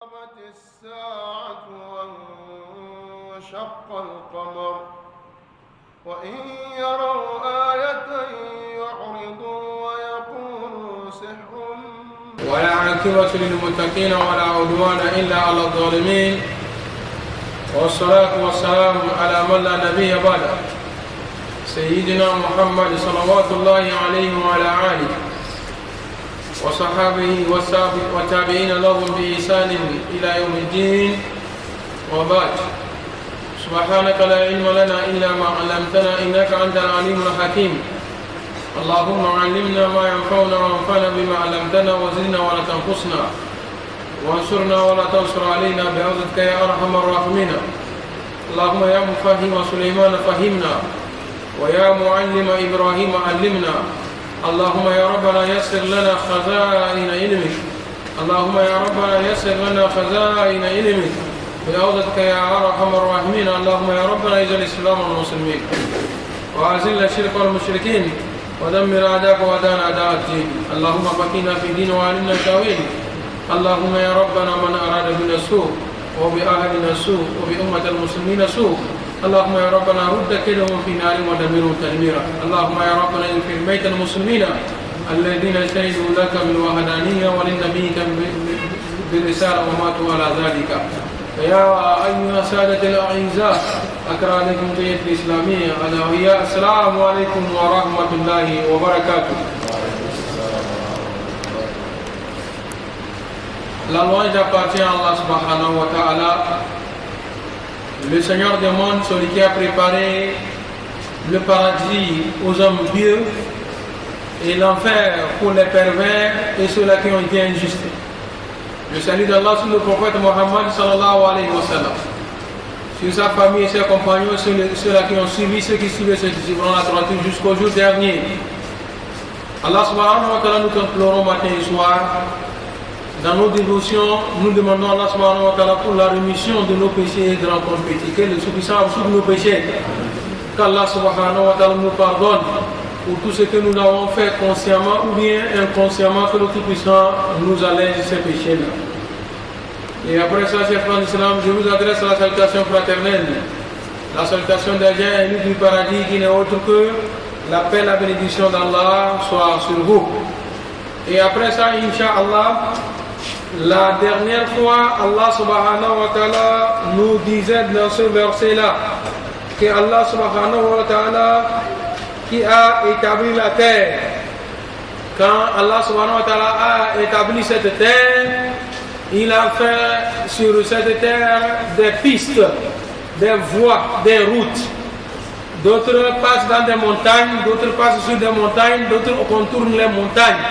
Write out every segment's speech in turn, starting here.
اقتربت الساعة وانشق القمر وإن يروا آية يعرضوا ويقولوا سحر. ولا عاقبة للمتقين ولا عدوان إلا على الظالمين، والصلاة والسلام على من لا نبي بعده سيدنا محمد صلوات الله عليه وعلى آله وصحابه والتابعين لهم بإحسان إلى يوم الدين، وبعد. سبحانك لا علم لنا إلا ما علمتنا إنك أنت العليم الحكيم. اللهم علمنا ما ينفعنا وانفعنا بما علمتنا وزدنا ولا تنقصنا وانصرنا ولا تنصر علينا بعزتك يا أرحم الراحمين. اللهم يا مفهم سليمان فهمنا ويا معلم إبراهيم علمنا. اللهم يا ربنا يسر لنا خزائن علمك. اللهم يا ربنا يسر لنا خزائن علمك بعوضتك يا أرحم الراحمين. اللهم يا ربنا اجعل الإسلام والمسلمين وأذل الشرك والمشركين ودمر أعداءك وأعداءنا أعداء الدين. اللهم بقنا في دين وعلمنا التأويل. اللهم يا ربنا من أراد بنا السوء وبأهلنا السوء وبأمة المسلمين سوء، اللهم يا ربنا رد كيدهم في نار ودمرهم تدميرا. اللهم يا ربنا اغفر ميت المسلمين الذين شهدوا لك بالوحدانية ولنبيك بالرسالة وماتوا على ذلك. يا أيها السادة الأعزاء، أقرأ لكم تحية الإسلامية ألا وهي السلام عليكم ورحمة الله وبركاته. La louange appartient à Allah subhanahu wa ta'ala, le Seigneur des mondes, celui qui a préparé le paradis aux hommes pieux et l'enfer pour les pervers et ceux-là qui ont été injustes. Le salut d'Allah sur le prophète Mohammed sallallahu alayhi wa sallam, sur sa famille et ses compagnons, ceux-là qui ont suivi, ceux qui suivaient, ceux qui suivront la droiture jusqu'au jour dernier. Allah subhanahu wa ta'ala, nous implorons matin et soir. Dans nos dévotions, nous demandons à Allah subhanahu wa ta'ala pour la rémission de nos péchés et de notre péché, que le Tout-Puissant absorbe nos péchés, qu'Allah subhanahu wa ta'ala nous pardonne pour tout ce que nous avons fait consciemment ou bien inconsciemment, que le Tout-Puissant nous allège ces péchés-là. Et après ça, chers frères d'Islam, je vous adresse la salutation fraternelle, la salutation des gens élus du paradis qui n'est autre que la paix et la bénédiction d'Allah soit sur vous. Et après ça, Inch'Allah, la dernière fois, Allah subhanahu wa ta'ala nous disait dans ce verset-là que Allah subhanahu wa ta'ala qui a établi la terre, quand Allah subhanahu wa ta'ala a établi cette terre, il a fait sur cette terre des pistes, des voies, des routes. D'autres passent dans des montagnes, d'autres passent sur des montagnes, d'autres contournent les montagnes.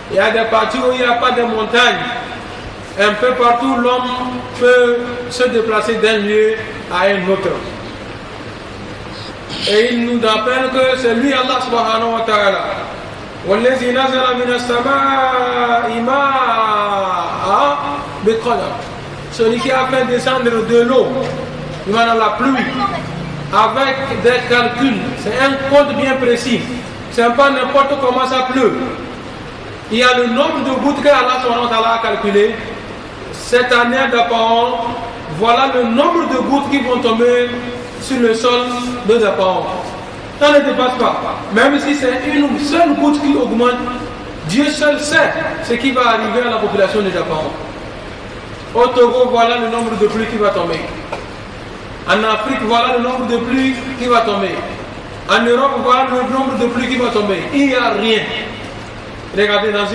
Il y a des parties où il n'y a pas de montagnes. Un peu partout, l'homme peut se déplacer d'un lieu à un autre. Et il nous rappelle que c'est lui, Allah subhanahu wa ta'ala. وَالَّذِي نَزَلَ مِنَ السَّمَاءِ مَاءً بِقَدَرٍ. Celui qui a fait descendre de l'eau, il va dans la pluie, avec des calculs. C'est un code bien précis. C'est pas n'importe comment ça pleut. Il y a le nombre de gouttes que Allah subhanahu wa ta'ala a calculé. Cette année d'Apaon, voilà le nombre de gouttes qui vont tomber sur le sol de Dapaon. Ça ne dépasse pas. Même si c'est une seule goutte qui augmente, Dieu seul sait ce qui va arriver à la population de Dapaon. Au Togo, voilà le nombre de pluies qui va tomber. En Afrique, voilà le nombre de pluies qui va tomber. En Europe, voilà le nombre de pluies qui va tomber. Il n'y a rien. Regardez dans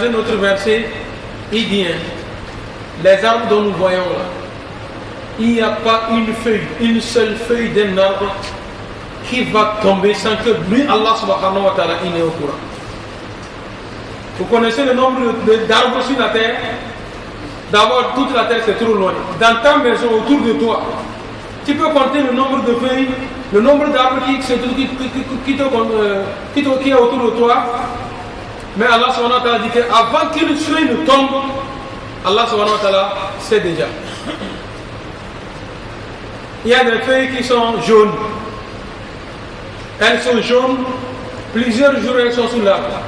un autre verset, il dit, les arbres dont nous voyons là, il n'y a pas une seule feuille d'un arbre qui va tomber sans que lui, Allah subhanahu wa ta'ala, il est au courant. Vous connaissez le nombre d'arbres sur la terre? D'abord, toute la terre c'est trop loin. Dans ta maison, autour de toi, tu peux compter le nombre de feuilles, le nombre d'arbres qui est autour de toi. Mais Allah subhanahu wa ta'ala dit qu'avant qu'une feuille ne tombe, Allah subhanahu wa ta'ala sait déjà. Il y a des feuilles qui sont jaunes. Elles sont jaunes, plusieurs jours elles sont sous l'arbre.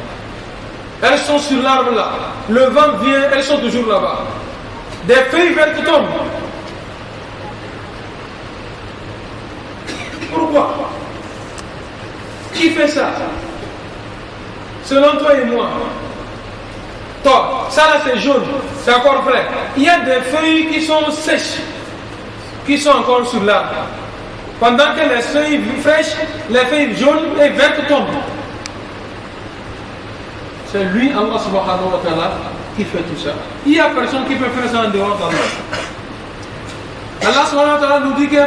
elles sont sur l'arbre là. Le vent vient, elles sont toujours là-bas. Des feuilles vertes tombent. Pourquoi? Qui fait ça? Selon toi et moi. Toi, ça là c'est jaune, c'est encore frais. Il y a des feuilles qui sont sèches, qui sont encore sur l'arbre. Pendant que les feuilles fraîches, les feuilles jaunes et vertes tombent. C'est lui, Allah subhanahu wa ta'ala, qui fait tout ça. Il n'y a personne qui peut faire ça en dehors d'Allah. Allah subhanahu wa ta'ala nous dit que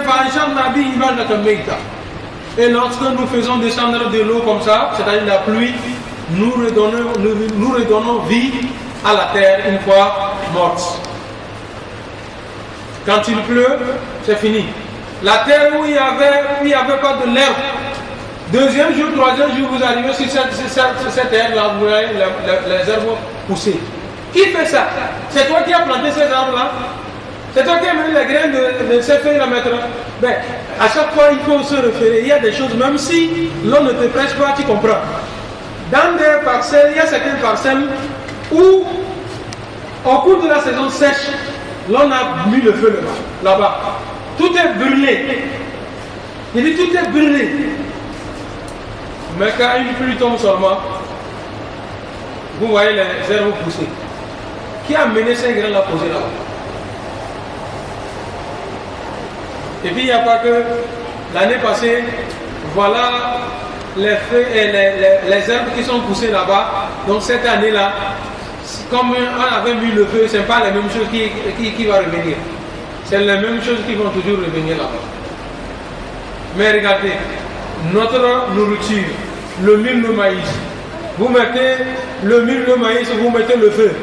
et lorsque nous faisons descendre de l'eau comme ça, c'est-à-dire la pluie, nous redonnons vie à la terre une fois morte. Quand il pleut, c'est fini. La terre où il n'y avait pas de l'herbe, deuxième jour, troisième jour, vous arrivez sur cette terre là, vous voyez les herbes pousser. Qui fait ça? C'est toi qui as planté ces arbres-là? C'est toi qui as mis les graines de ces feuilles-là maintenant? Ben, à chaque fois, il faut se référer. Il y a des choses, même si l'on ne te prêche pas, tu comprends. Dans des parcelles, il y a certaines parcelles où, au cours de la saison sèche, l'on a mis le feu là-bas. Tout est brûlé. Il dit tout est brûlé. Mais quand une pluie tombe seulement, vous voyez les herbes pousser. Qui a mené ces grains-là posés là-bas? Et puis il n'y a pas que l'année passée, voilà les feuilles et les herbes qui sont poussées là-bas. Donc cette année-là, comme on avait mis le feu, ce n'est pas la même chose qui va revenir. C'est les mêmes choses qui vont toujours revenir là-bas. Mais regardez, notre nourriture, le mil, le maïs. Vous mettez le mil, le maïs, vous mettez le feu.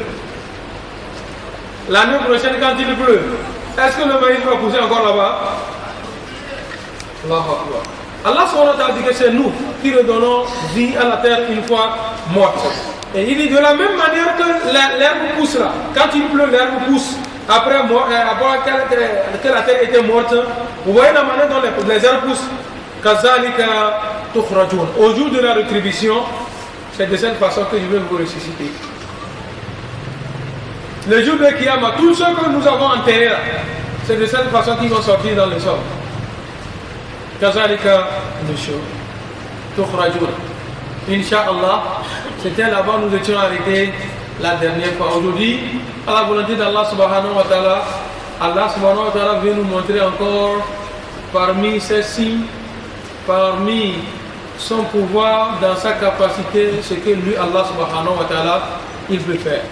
L'année prochaine, quand il pleut, est-ce que le maïs va pousser encore là-bas? Allah subhanahu wa ta'ala dit que c'est nous qui redonnons vie à la terre une fois morte. Et il dit de la même manière que l'herbe pousse là. Quand il pleut, l'herbe pousse. Après que la terre était morte, vous voyez la manière dont les herbes poussent. Kazalika tukhrajun. Au jour de la rétribution, c'est de cette façon que je vais vous ressusciter. Le jour de Kiyama, tout ce que nous avons enterré là, c'est de cette façon qu'ils vont sortir dans le sol. Kazalika tukhrajun. Inch'Allah, c'était là-bas nous étions arrêtés la dernière fois. Aujourd'hui, à la volonté d'Allah subhanahu wa ta'ala, Allah subhanahu wa ta'ala vient nous montrer encore parmi ses signes, parmi son pouvoir, dans sa capacité, ce que lui, Allah subhanahu wa ta'ala, il peut faire.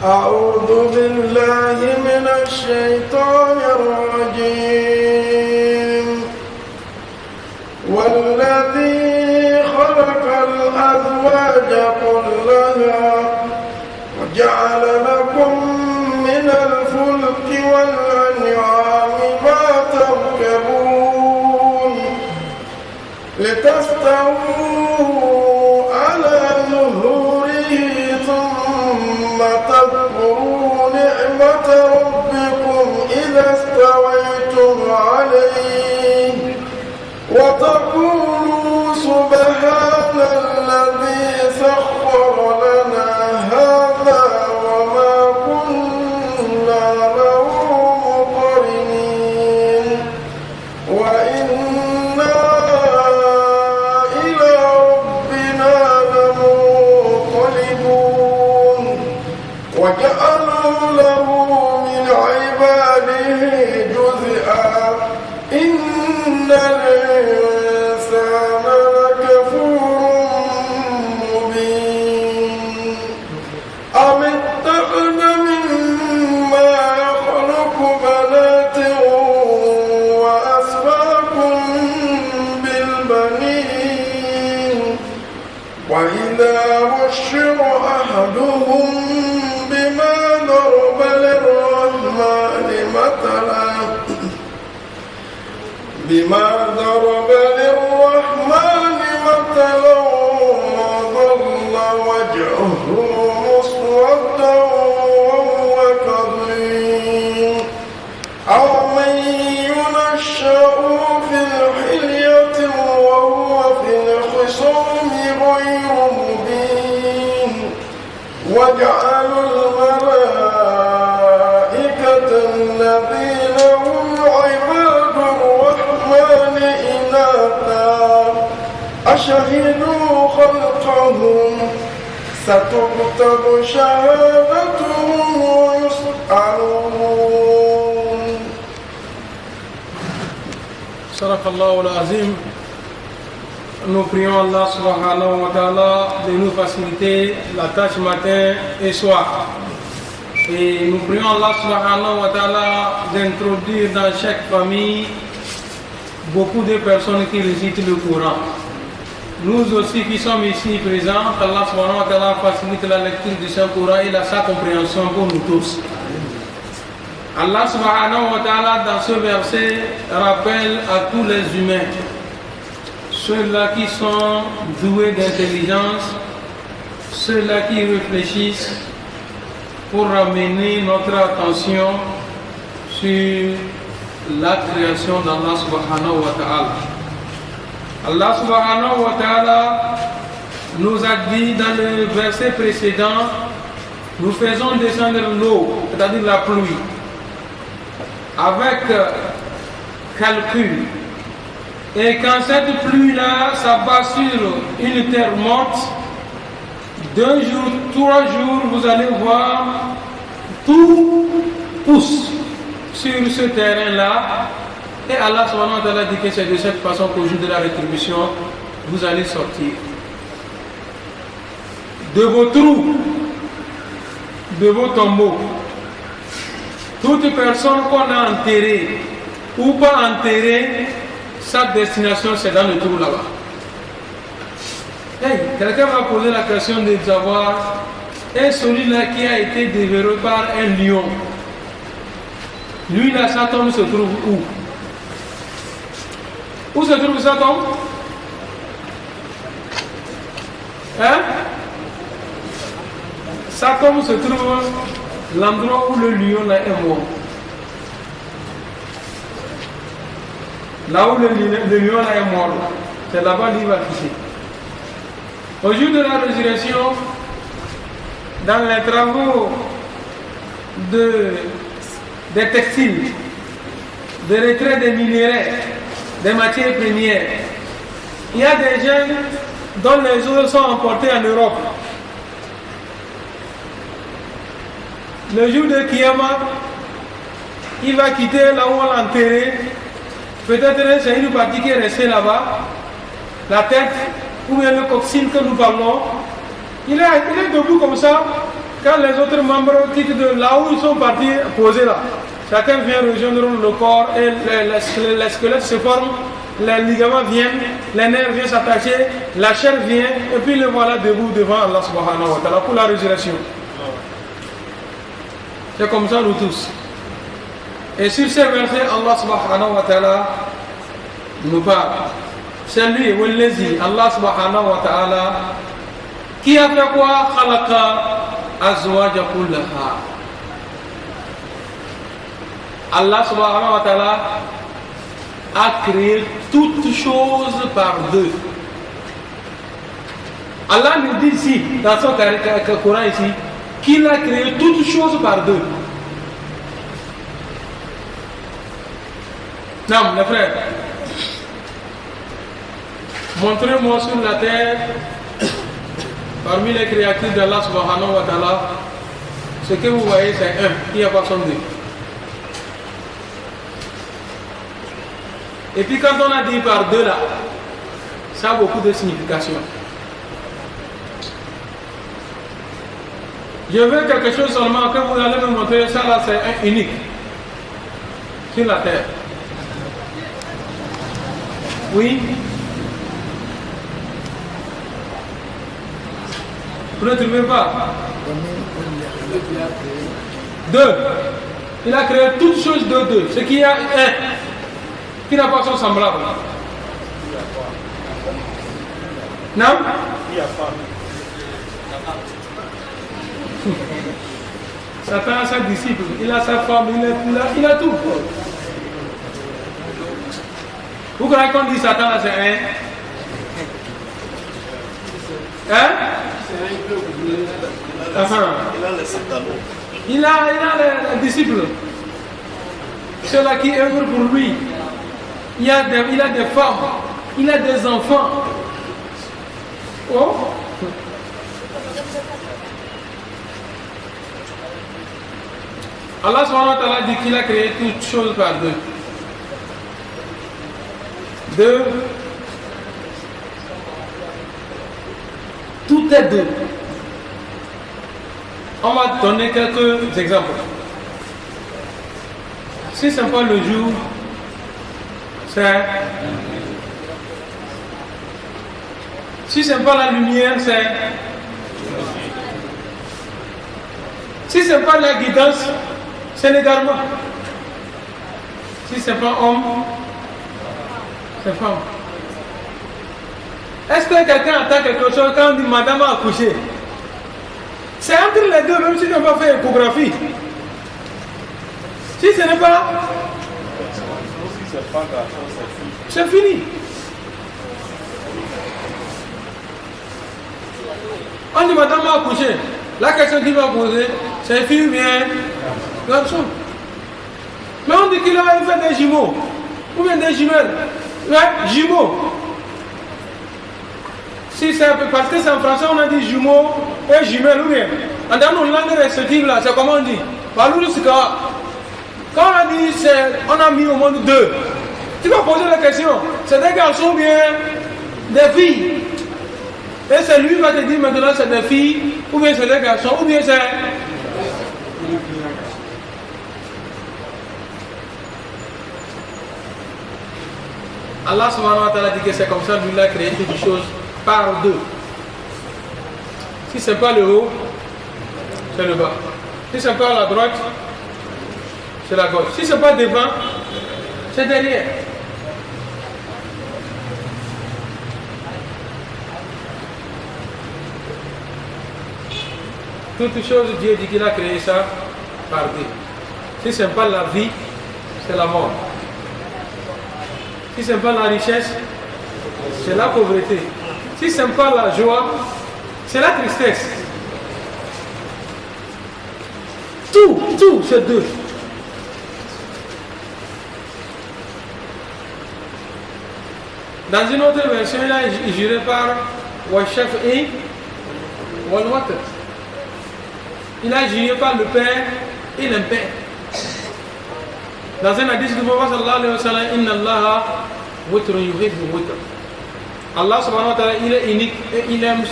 أعوذ بالله من الشيطان الرجيم والذي خلق الأزواج كلها وجعل لكم من الفلك والأنعام ما تركبون لتستووا على ظهوره ثم تذكروا نعمة ربكم إذا استويتم عليه وتقولوا سبحان الذي سخر لنا هذا وما كنا له مقرنين وإنا إلى ربنا لمنقلبون وجعلوا له من عباده جزءا إن الإنسان لكفور مبين أم اتخذ مما يخلق بنات وأسفاكم بالبنين وإذا بشر أحدهم بما ضرب للرحمن مثلا ظل وجهه مسودا وهو كظيم أو من ينشأ في الحلية وهو في وجعلوا الملائكة الذين هم عباد الرحمن إناثا أشهدوا خلقهم ستكتب شهادتهم ويسألون. صدق الله العظيم. Nous prions Allah subhanahu wa ta'ala de nous faciliter la tâche matin et soir. Et nous prions Allah subhanahu wa ta'ala d'introduire dans chaque famille beaucoup de personnes qui récitent le Coran. Nous aussi qui sommes ici présents, Allah subhanahu wa ta'ala facilite la lecture du Saint-Coran et sa compréhension pour nous tous. Allah subhanahu wa ta'ala dans ce verset rappelle à tous les humains, ceux-là qui sont doués d'intelligence, ceux-là qui réfléchissent pour ramener notre attention sur la création d'Allah subhanahu wa ta'ala. Allah subhanahu wa ta'ala nous a dit dans le verset précédent, nous faisons descendre l'eau, c'est-à-dire la pluie, avec calcul. Et quand cette pluie-là s'abat sur une terre morte, 2 jours, 3 jours, vous allez voir, tout pousse sur ce terrain-là. Et Allah subhanahu wa ta'ala dit que c'est de cette façon qu'au jour de la rétribution, vous allez sortir de vos trous, de vos tombeaux. Toute personne qu'on a enterrée ou pas enterrée, sa destination c'est dans le trou là-bas. Hey, quelqu'un va poser la question de savoir, est celui-là qui a été dévoré par un lion, lui là, sa tombe se trouve où? Où se trouve sa tombe? Hein? Sa tombe se trouve l'endroit où le lion là est mort. Là où le lion là est mort, c'est là-bas qu'il va ficher. Au jour de la résurrection, dans les travaux des textiles, de retrait des minéraux, des matières premières, il y a des gens dont les os sont emportés en Europe. Le jour de Kiyama, il va quitter là où on l'a enterré. Peut-être c'est une partie qui est restée là-bas, la tête, ou bien le coxine que nous parlons. Il est debout comme ça, quand les autres membres quittent de là où ils sont partis posés là. Chacun vient rejoindre le corps et les squelettes se forment, les ligaments viennent, les nerfs viennent s'attacher, la chair vient, et puis le voilà debout devant Allah subhanahu wa ta'ala pour la résurrection. C'est comme ça nous tous. Et sur ces versets, Allah subhanahu wa ta'ala nous parle. C'est lui, Allah subhanahu wa ta'ala, qui a fait quoi? Khalaqa azwaja kullaha. Allah subhanahu wa ta'ala a créé toutes choses par deux. Allah nous dit ici, dans son Coran ici, qu'il a créé toutes choses par deux. Non, les frères, montrez-moi sur la terre, parmi les créatures d'Allah subhanahu wa ta'ala, ce que vous voyez c'est un, il n'y a pas son deux. Et puis quand on a dit par deux là, ça a beaucoup de signification. Je veux quelque chose seulement que vous allez me montrer, ça là c'est un unique sur la terre. Oui. Vous ne trouvez pas? Deux. Il a créé toutes choses de deux. Ce qui a un qui n'a pas son semblable. Non? Il n'y a pas. Satan a sa disciple, il a sa femme, il a tout. Vous croyez qu'on dit Satan là c'est un? Hein? Il a les disciples. Ceux-là qui œuvrent pour lui. Il a des femmes. Il a des enfants. Oh. Allah subhanahu wa ta'ala dit qu'il a créé toutes choses par deux. Tout est deux. On va donner quelques exemples. Si ce n'est pas le jour, c'est... Si ce n'est pas la lumière, c'est... Si ce n'est pas la guidance, c'est l'égarement. Si ce n'est pas homme, c'est femme. Est-ce que quelqu'un attend quelque chose quand on dit madame a accouché? C'est entre les deux, même si on va faire échographie. Si ce n'est pas, c'est fini. On dit madame a accouché. La question qu'il va poser, c'est fille ou bien garçon. Mais on dit qu'il a fait des jumeaux. Ou bien des jumelles. Ouais, jumeaux. Si c'est parce que c'est en français, on a dit jumeaux et jumelles ou bien. Dans nos langues respectives là, c'est comment on dit? Quand on a dit, on a mis au monde deux. Tu vas poser la question, c'est des garçons ou bien des filles? Et c'est lui qui va te dire maintenant c'est des filles, ou bien c'est des garçons, ou bien c'est... Allah subhanahu wa ta'ala dit que c'est comme ça, lui l'a créé toutes choses par deux. Si c'est pas le haut, c'est le bas. Si c'est pas la droite, c'est la gauche. Si c'est pas devant, c'est derrière. Toutes choses, Dieu dit qu'il a créé ça par deux. Si ce n'est pas la vie, c'est la mort. Si ce n'est pas la richesse, c'est la pauvreté. Si ce n'est pas la joie, c'est la tristesse. Tout, c'est deux. Dans une autre version, il est juré par Wachef et Walwat. Il a juré par le Père et l'impère. Dans un hadith du Prophète sallallahu alayhi wa sallam, Inna Allah witrun yuhibbu witr. Allah subhanahu wa ta'ala, il est unique et il aime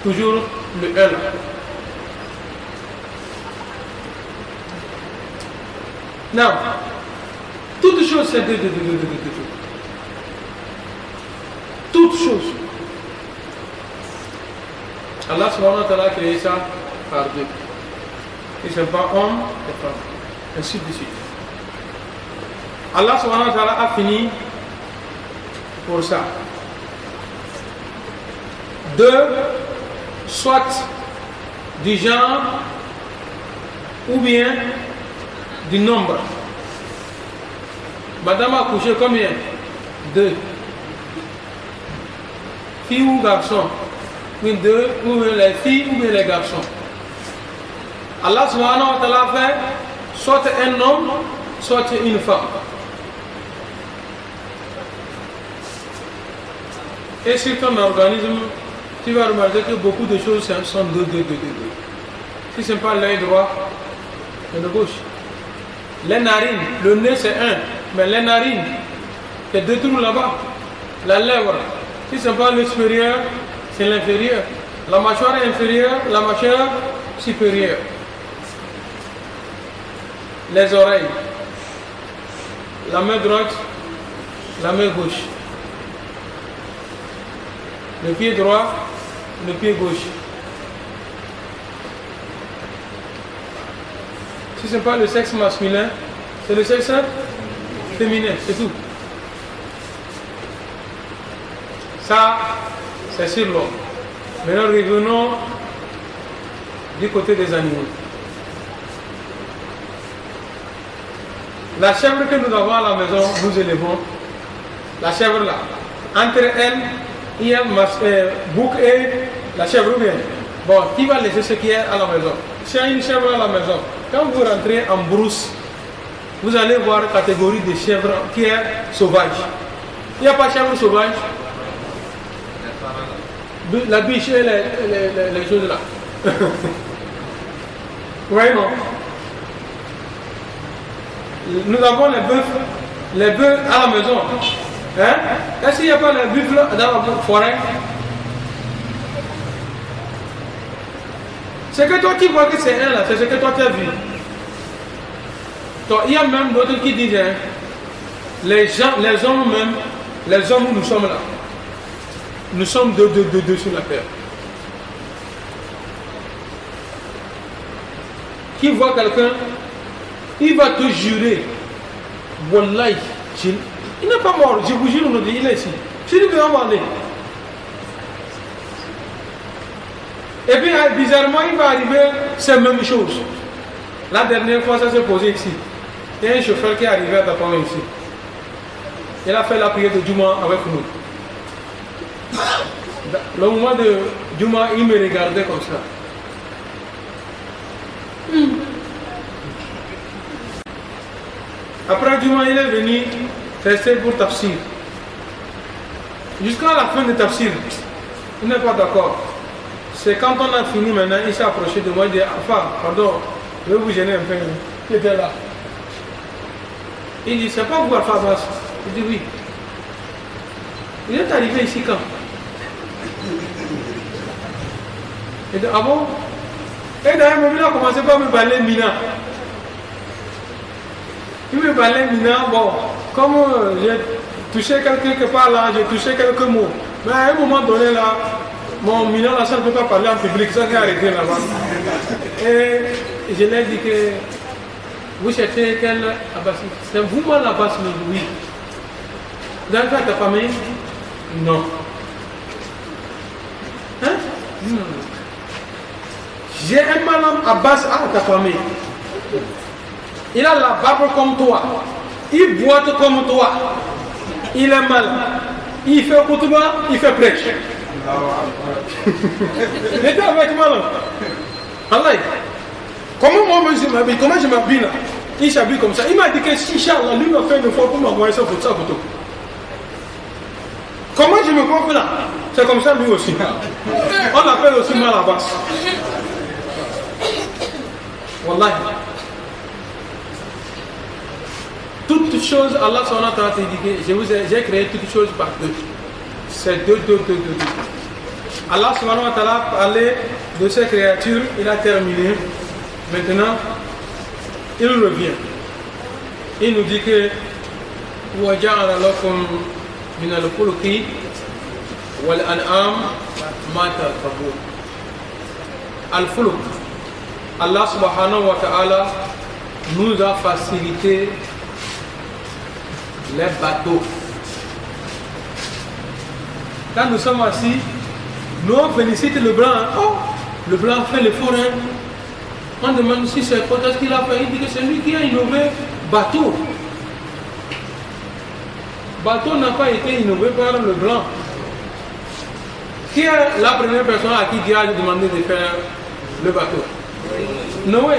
toujours le un. Non. Toutes choses, c'est deux. Toutes choses. Allah subhanahu wa ta'ala a créé ça par deux. Et ce n'est pas homme et femme. Ainsi de suite. Allah subhanahu wa ta'ala a fini pour ça. Deux, soit du genre ou bien du nombre. Madame a couché combien? Deux. Fille ou garçon? Oui, deux, ou bien les filles ou bien les garçons. Allah subhanahu wa ta'ala fait soit un homme, soit une femme. Et sur ton organisme, tu vas remarquer que beaucoup de choses sont deux. Si ce n'est pas l'œil droit, c'est le gauche. Les narines, le nez c'est un, mais les narines, c'est deux trous là-bas. La lèvre, si ce n'est pas le supérieur, c'est l'inférieur. La mâchoire inférieure, la mâchoire supérieure. Les oreilles, la main droite, la main gauche. Le pied droit, le pied gauche. Si ce n'est pas le sexe masculin, c'est le sexe féminin, c'est tout. Ça, c'est sur l'homme. Maintenant, revenons du côté des animaux. La chèvre que nous avons à la maison, nous élevons, la chèvre là, entre elles, il y a bouc et la chèvre ou bien. Bon, qui va laisser ce qui est à la maison? S'il y a une chèvre à la maison, quand vous rentrez en brousse, vous allez voir la catégorie de chèvres qui est sauvage. Il n'y a pas de chèvre sauvage. La biche et les choses là. Vous voyez, non? Nous avons les bœufs à la maison. Hein? Est-ce qu'il n'y a pas les buffles dans la forêt? C'est que toi qui vois que c'est un là, c'est ce que toi tu as vu. Donc, il y a même d'autres qui disent, hein, les hommes, nous sommes là. Nous sommes deux sur la terre. Qui voit quelqu'un, il va te jurer, Wallahi, il n'est pas mort, je vous jure, il est ici. Je lui vais en aller. Et puis, bizarrement, il va arriver ces mêmes choses. La dernière fois, ça s'est posé ici. Il y a un chauffeur qui est arrivé à Tapama ici. Il a fait la prière de Juma avec nous. Le moment de Juma, il me regardait comme ça. Après Juma, il est venu rester pour tafsir. Jusqu'à la fin de tafsir, il n'est pas d'accord. C'est quand on a fini maintenant, il s'est approché de moi et dit, enfin, pardon, je vais vous gêner un peu. Il était là. Il dit, c'est pas vous Alpha Abbas? Il dit oui. Il est arrivé ici quand? Il dit, ah bon? Et d'ailleurs, il a commencé par me parler Mina. Il me parlait Mina, bon, comme j'ai touché quelque part là, j'ai touché quelques mots. Mais à un moment donné là, mon Mina là, ça ne peut pas parler en public, ça s'est arrêté là-bas. Et je lui ai dit que vous cherchez quel Abbas? C'est vous-même l'Abbas? Oui. Vous avez fait ta famille? Non. Hein? J'ai un madame Abbas à ta famille. Il a la barbe comme toi. Il boite comme toi. Il est mal. Il fait khutba, il fait prêche. Il était avec moi là. Allah. Comment moi je m'habille? Comment je m'habille là? Il s'habille comme ça. Il m'a dit que si Inch'Allah, lui m'a fait une fois pour m'envoyer sa photo. Comment je me comprends là? C'est comme ça lui aussi. On l'appelle aussi mal à basse. Wallahi. Toutes choses, Allah subhanahu wa ta'ala dit, j'ai créé toutes choses par deux. C'est deux. Allah subhanahu wa ta'ala a parlé de ces créatures, il a terminé. Maintenant, il revient. Il nous dit que وَجَعَلَ لَكُمْ مِنَ الْفُلْكِ وَالْأَنْعَامِ مَا تَرْكَبُونَ. Al-Fulk, Allah subhanahu wa ta'ala nous a facilité les bateaux. Quand nous sommes assis, nous on félicite le blanc. Oh, le blanc fait l'effort. On demande si c'est quoi ce qu'il a fait. Il dit que c'est lui qui a innové bateau. Bateau n'a pas été innové par le blanc. Qui est la première personne à qui Dieu a demandé de faire le bateau? Noé.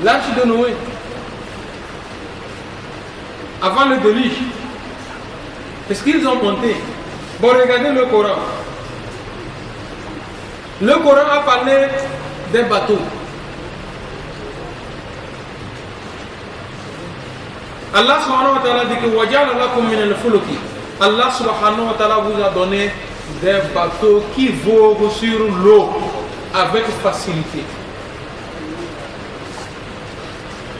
L'arche de Noé. Avant le déluge. Est-ce qu'ils ont monté? Bon, regardez le Coran. Le Coran a parlé des bateaux. Allah subhanahu wa ta'ala dit que وَجَعَلَ لَكُمْ مِنَ الْفُلُكِ. Allah subhanahu wa ta'ala vous a donné des bateaux qui voguent sur l'eau avec facilité.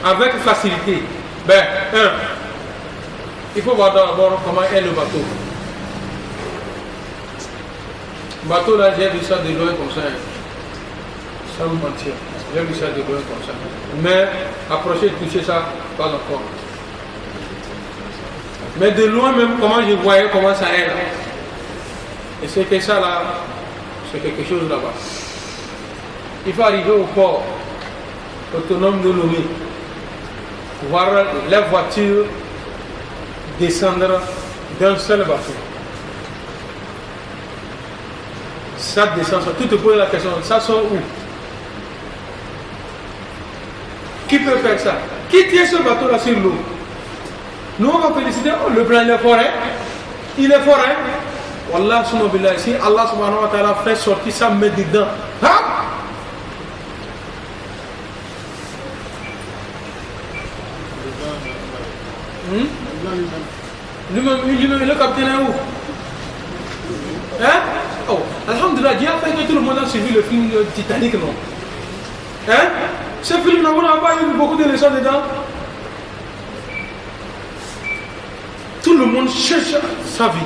Avec facilité. Ben, il faut voir d'abord comment est le bateau. Le bateau là, j'ai vu ça de loin comme ça. Sans mentir. J'ai vu ça de loin comme ça. Mais approcher, toucher ça, pas encore. Mais de loin même, comment je voyais comment ça est là. Et c'est que ça là, c'est quelque chose là-bas. Il faut arriver au port autonome de Lomé, voir les voitures descendre d'un seul bateau. Ça descend, tu te poses la question, ça sort où? Qui peut faire ça? Qui tient ce bateau-là sur l'eau? Nous on va féliciter, oh, le blanc il est fort, hein? Il est fort, hein? Wallah, si Allah subhanahu wa ta'ala fait sortir ça, met dedans. Hein? Lui-même, le capitaine est où? Hein? Oh, alhamdulillah, Dieu a fait que tout le monde a suivi le film Titanic, non? Hein? Ce film, on n'a pas eu beaucoup de leçons dedans. Tout le monde cherche sa vie.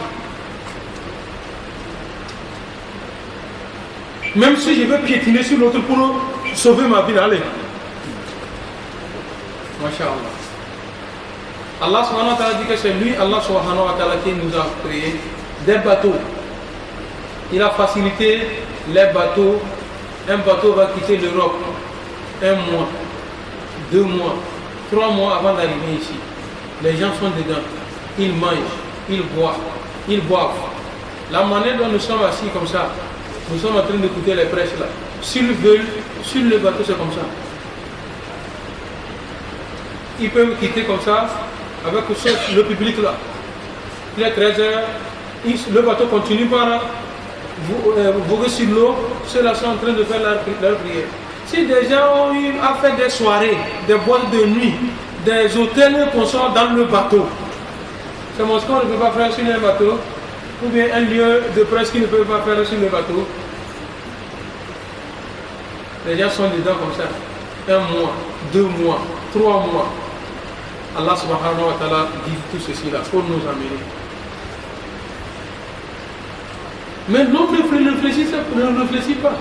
Même si je veux piétiner sur l'autre pour sauver ma vie, allez. Masha'Allah. Allah subhanahu wa ta'ala dit que c'est lui, Allah subhanahu wa ta'ala, qui nous a créé des bateaux. Il a facilité les bateaux. Un bateau va quitter l'Europe 1 mois, 2 mois, 3 mois avant d'arriver ici. Les gens sont dedans. Ils mangent, ils boivent. La manière dont nous sommes assis comme ça, nous sommes en train d'écouter les prêches là. S'ils veulent, sur le bateau, c'est comme ça. Ils peuvent quitter comme ça, avec le public là. Il est 13 heures, le bateau continue par voguer sur l'eau, ceux-là sont en train de faire leur prière. Si des gens ont eu à faire des soirées, des boîtes de nuit, des hôtels qu'on sort dans le bateau, c'est ce qu'on ne peut pas faire sur un bateau, ou bien un lieu de presse qui ne peut pas faire sur le bateau. Les gens sont dedans comme ça. 1 mois, 2 mois, 3 mois. Allah subhanahu wa ta'ala dit tout ceci là pour nous amener. Mais l'homme ne réfléchit pas.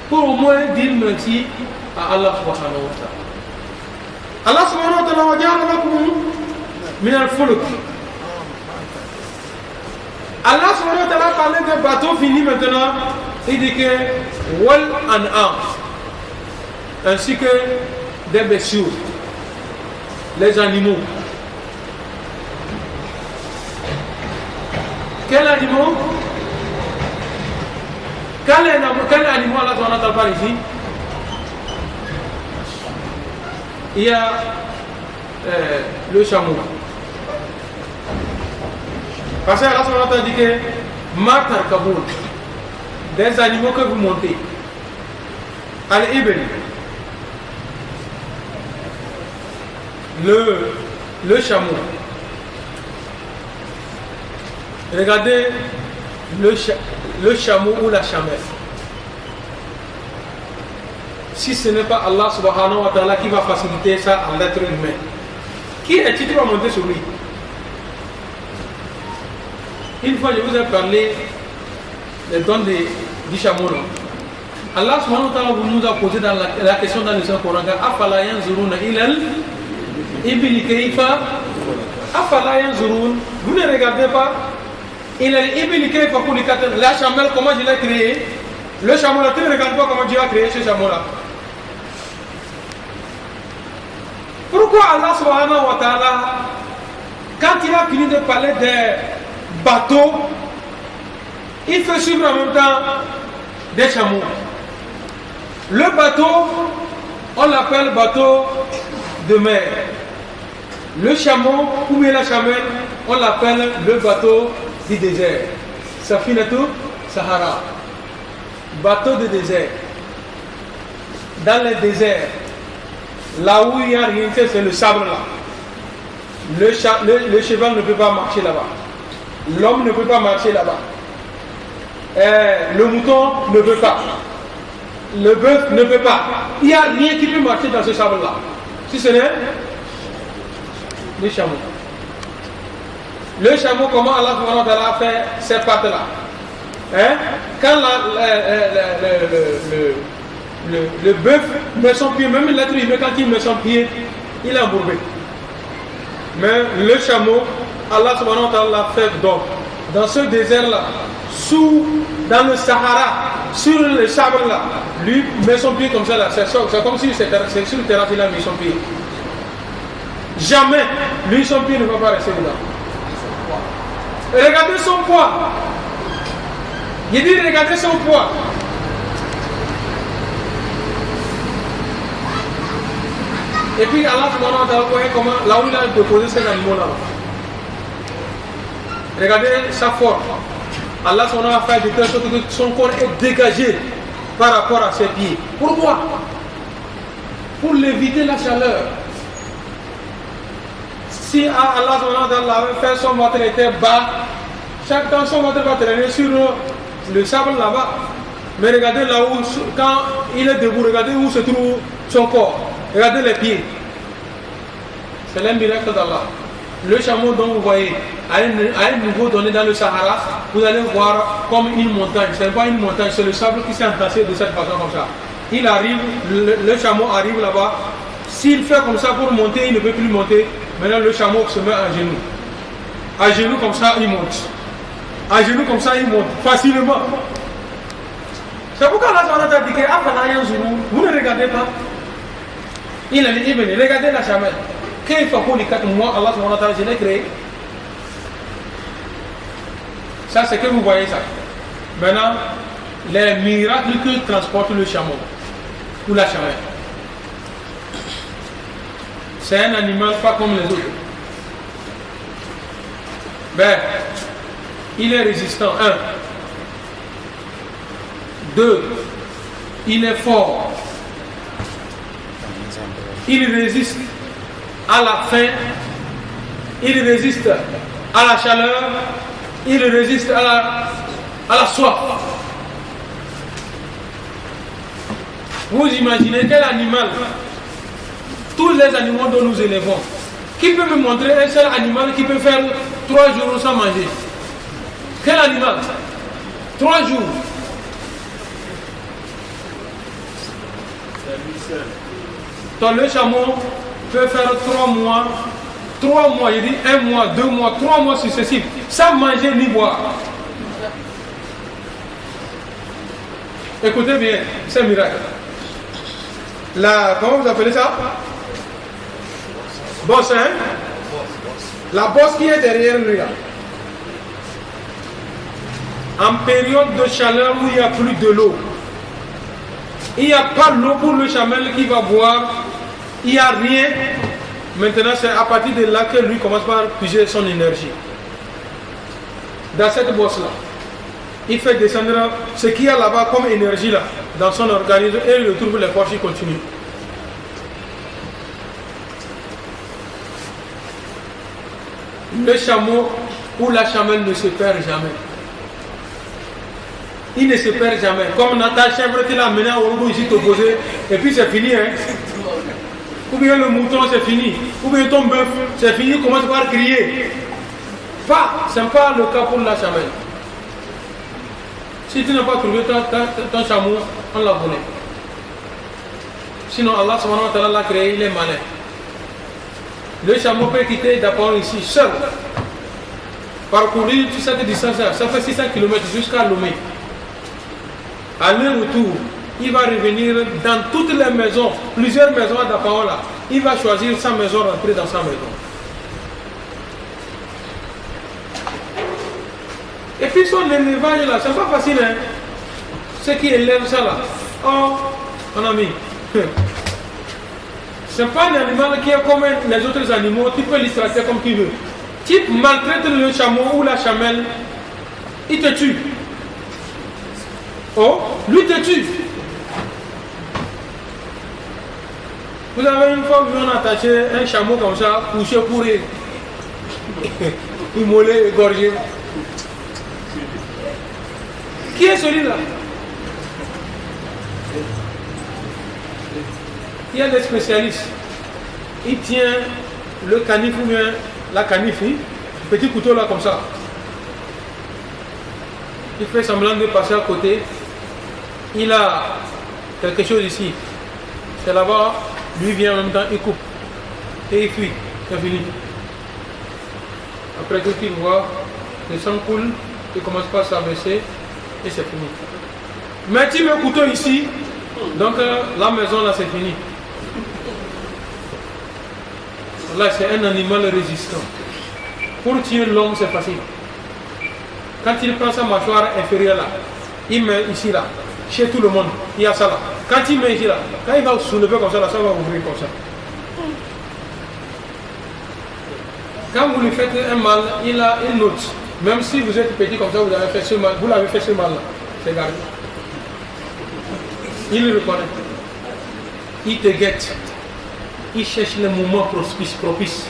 Pour au moins dire merci à Allah subhanahu wa ta'ala. Allah subhanahu wa ta'ala wa ja'ala lakum min al-fulk. Allah subhanahu wa ta'ala parlait d'un bateau fini maintenant. Il dit que wal an'am, ainsi que des bestiaux, les animaux. Quel animal? Quel animal Allah subhanahu wa ta'ala parle ici? Il y a le chameau. Parce que Allah subhanahu wa ta'ala dit que matar kaboul, des animaux que vous montez. Al-Ibn, le chameau. Regardez le chameau ou la chamelle. Si ce n'est pas Allah subhanahu wa ta'ala qui va faciliter ça à l'être humain, qui est-il qui va monter sur lui? Une fois je vous ai parlé des dons du chameau. Allah subhanahu wa ta'ala nous a posé dans la question dans le Saint-Coran, Afala yanzuruna ilal ibili kayfa afala yanzurun. Vous ne regardez pas ilal ibili kayfa khuliqat, la chamelle, comment je l'ai créé. Le chameau là, tu ne regardes pas comment Dieu a créé ce chameau là. Pourquoi Allah subhanahu wa ta'ala, quand il a fini de parler des bateaux, il fait suivre en même temps des chameaux? Le bateau, on l'appelle bateau de mer. Le chameau, ou bien la chamelle, on l'appelle le bateau du désert. Safinatu Sahara. Bateau de désert. Dans le désert, là où il n'y a rien, c'est le sable là. Le cheval ne peut pas marcher là-bas. L'homme ne peut pas marcher là-bas. Le mouton ne peut pas. Le bœuf ne peut pas. Il n'y a rien qui peut marcher dans ce sable-là. Si ce n'est le chameau. Le chameau, comment Allah a fait ces pattes-là? Hein? Quand le bœuf met son pied, même l'être humain, quand il met son pied, il est embourbé. Mais le chameau, Allah subhanahu wa ta'ala l'a fait donc dans ce désert-là, dans le Sahara, sur le sable là, lui met son pied comme ça là, c'est comme si c'est sur le terrain qu'il a mis son pied. Jamais, lui son pied ne va pas rester dedans. Et regardez son poids. Il dit regardez son poids. Et puis Allah subhanahu wa ta'ala, comment, là où il a déposé ces animaux-là. Regardez sa forme. Allah subhanahu wa ta'ala fait de telle sorte que son corps est dégagé par rapport à ses pieds. Pourquoi? Pour l'éviter la chaleur. Si Allah subhanahu wa ta'ala avait fait son ventre était bas, chaque temps son ventre va traîner sur le sable là-bas. Mais regardez là où, quand il est debout, regardez où se trouve son corps. Regardez les pieds. C'est le miracle d'Allah. Le chameau dont vous voyez, à un niveau donné dans le Sahara, vous allez voir comme une montagne. Ce n'est pas une montagne, c'est le sable qui s'est entassé de cette façon comme ça. Il arrive, le chameau arrive là-bas. S'il fait comme ça pour monter, il ne peut plus monter. Maintenant le chameau se met à genoux. À genoux comme ça, il monte. À genoux comme ça, il monte facilement. C'est pourquoi Allah a dit que vous ne regardez pas. Il a dit, regardez la chamelle. Moi, Allah je l'ai créé. Ça, c'est que vous voyez ça. Maintenant, les miracles que transporte le chameau ou la chamelle. C'est un animal pas comme les autres. Ben, il est résistant. 1. 2. Il est fort. Il résiste à la faim. Il résiste à la chaleur. Il résiste à la soif. Vous imaginez quel animal, tous les animaux dont nous élevons, qui peut me montrer un seul animal qui peut faire 3 jours sans manger? Quel animal? 3 jours. Donc le chameau peut faire 3 mois, il dit 1 mois, 2 mois, 3 mois successifs, sans manger ni boire. Écoutez bien, c'est un miracle. Comment vous appelez ça? Bosse, hein? La bosse qui est derrière lui. En période de chaleur où il n'y a plus de l'eau, il n'y a pas l'eau pour le chamel qui va boire, il n'y a rien. Maintenant, c'est à partir de là que lui commence par puiser son énergie. Dans cette bosse-là, il fait descendre ce qu'il y a là-bas comme énergie là, dans son organisme et il retrouve les forces qui continuent. Le chameau ou la chamelle ne se perd jamais. Il ne se perd jamais. Comme ta chèvre, tu l'as mené au Ouro ici t'opposer et puis c'est fini. Hein? Ou bien le mouton, c'est fini. Ou bien ton bœuf, c'est fini, commence par crier. Ce n'est pas le cas pour la chamelle. Si tu n'as pas trouvé ton chameau, on l'a volé. Sinon, Allah subhanahu wa ta'ala l'a créé, il est malin. Le chameau peut quitter d'abord ici, seul. Parcourir toute cette distance-là, ça fait 600 km jusqu'à Lomé. Aller-retour, il va revenir dans toutes les maisons, plusieurs maisons à Dapaola. Il va choisir sa maison, rentrer dans sa maison. Et puis son élevage là, c'est pas facile, hein. Ceux qui élèvent ça là, oh, mon ami, c'est pas un animal qui est comme les autres animaux, tu peux l'illustrater comme tu veux. Tu maltraites le chameau ou la chamelle, il te tue. Oh, lui te tue. Vous avez une fois vu on a attaché un chameau comme ça, couché pour immoler, égorger. Qui est celui-là? Il y a des spécialistes. Il tient le canif ou bien la canif, petit couteau là comme ça. Il fait semblant de passer à côté. Il a quelque chose ici. C'est là-bas. Lui vient en même temps, il coupe. Et il fuit. C'est fini. Après que tu vois, le sang coule, il commence pas à s'abaisser et c'est fini. Mais tu mets le couteau ici, donc la maison là c'est fini. Là c'est un animal résistant. Pour tuer l'homme c'est facile. Quand il prend sa mâchoire inférieure là, il met ici là, chez tout le monde, il y a ça là. Quand il met ici là, quand il va soulever comme ça, là, ça va ouvrir comme ça. Quand vous lui faites un mal, il note. Même si vous êtes petit comme ça, vous avez fait ce mal, vous l'avez fait ce mal là, c'est gardé. Il le reconnaît. Il te guette. Il cherche les moments propices.